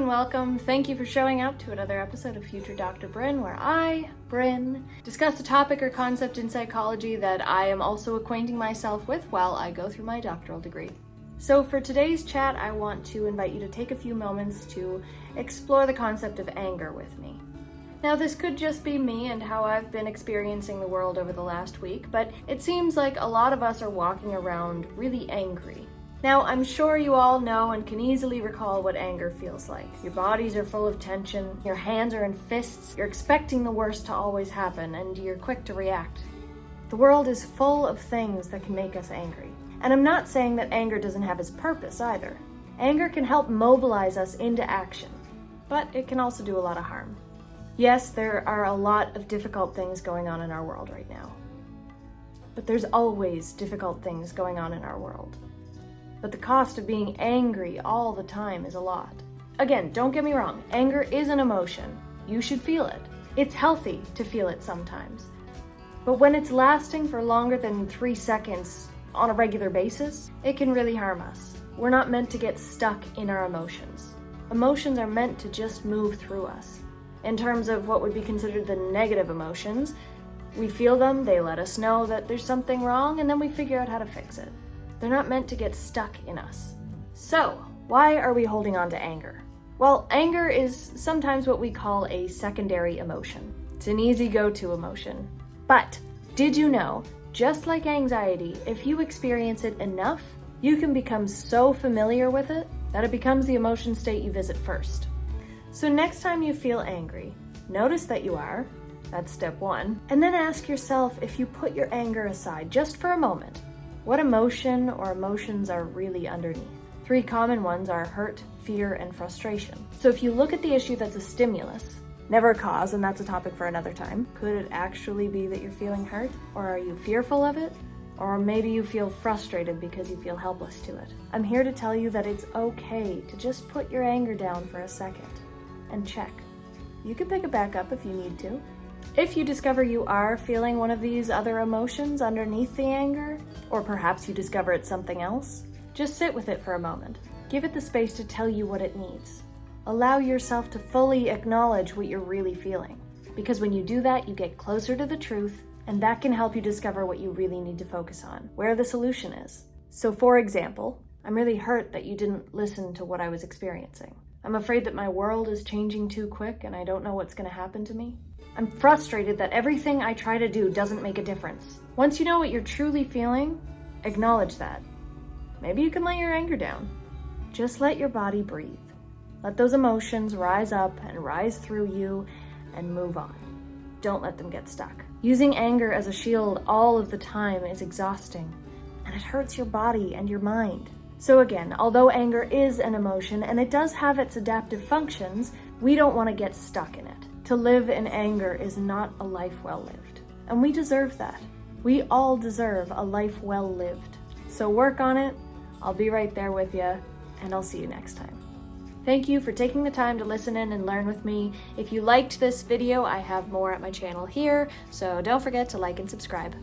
and welcome. Thank you for showing up to another episode of Future Dr. Bryn, where I, Bryn, discuss a topic or concept in psychology that I am also acquainting myself with while I go through my doctoral degree. So for today's chat, I want to invite you to take a few moments to explore the concept of anger with me. Now, this could just be me and how I've been experiencing the world over the last week, but it seems like a lot of us are walking around really angry. Now, I'm sure you all know and can easily recall what anger feels like. Your bodies are full of tension, your hands are in fists, you're expecting the worst to always happen, and you're quick to react. The world is full of things that can make us angry. And I'm not saying that anger doesn't have its purpose either. Anger can help mobilize us into action, but it can also do a lot of harm. Yes, there are a lot of difficult things going on in our world right now. But there's always difficult things going on in our world. But the cost of being angry all the time is a lot. Again, don't get me wrong, anger is an emotion. You should feel it. It's healthy to feel it sometimes. But when it's lasting for longer than 3 seconds on a regular basis, it can really harm us. We're not meant to get stuck in our emotions. Emotions are meant to just move through us. In terms of what would be considered the negative emotions, we feel them, they let us know that there's something wrong, and then we figure out how to fix it. They're not meant to get stuck in us. So, why are we holding on to anger? Well, anger is sometimes what we call a secondary emotion. It's an easy go-to emotion. But did you know, just like anxiety, if you experience it enough, you can become so familiar with it that it becomes the emotion state you visit first. So next time you feel angry, notice that you are, that's step one, and then ask yourself if you put your anger aside just for a moment, what emotion or emotions are really underneath? 3 common ones are hurt, fear, and frustration. So if you look at the issue that's a stimulus, never a cause, and that's a topic for another time, could it actually be that you're feeling hurt? Or are you fearful of it? Or maybe you feel frustrated because you feel helpless to it. I'm here to tell you that it's okay to just put your anger down for a second and check. You can pick it back up if you need to. If you discover you are feeling one of these other emotions underneath the anger, or perhaps you discover it's something else, just sit with it for a moment. Give it the space to tell you what it needs. Allow yourself to fully acknowledge what you're really feeling, because when you do that, you get closer to the truth, and that can help you discover what you really need to focus on, where the solution is. So for example, I'm really hurt that you didn't listen to what I was experiencing. I'm afraid that my world is changing too quick and I don't know what's going to happen to me. I'm frustrated that everything I try to do doesn't make a difference. Once you know what you're truly feeling, acknowledge that. Maybe you can let your anger down. Just let your body breathe. Let those emotions rise up and rise through you and move on. Don't let them get stuck. Using anger as a shield all of the time is exhausting, and it hurts your body and your mind. So again, although anger is an emotion and it does have its adaptive functions, we don't want to get stuck in it. To live in anger is not a life well lived, and we deserve that. We all deserve a life well lived. So work on it. I'll be right there with you, and I'll see you next time. Thank you for taking the time to listen in and learn with me. If you liked this video, I have more at my channel here, so don't forget to like and subscribe.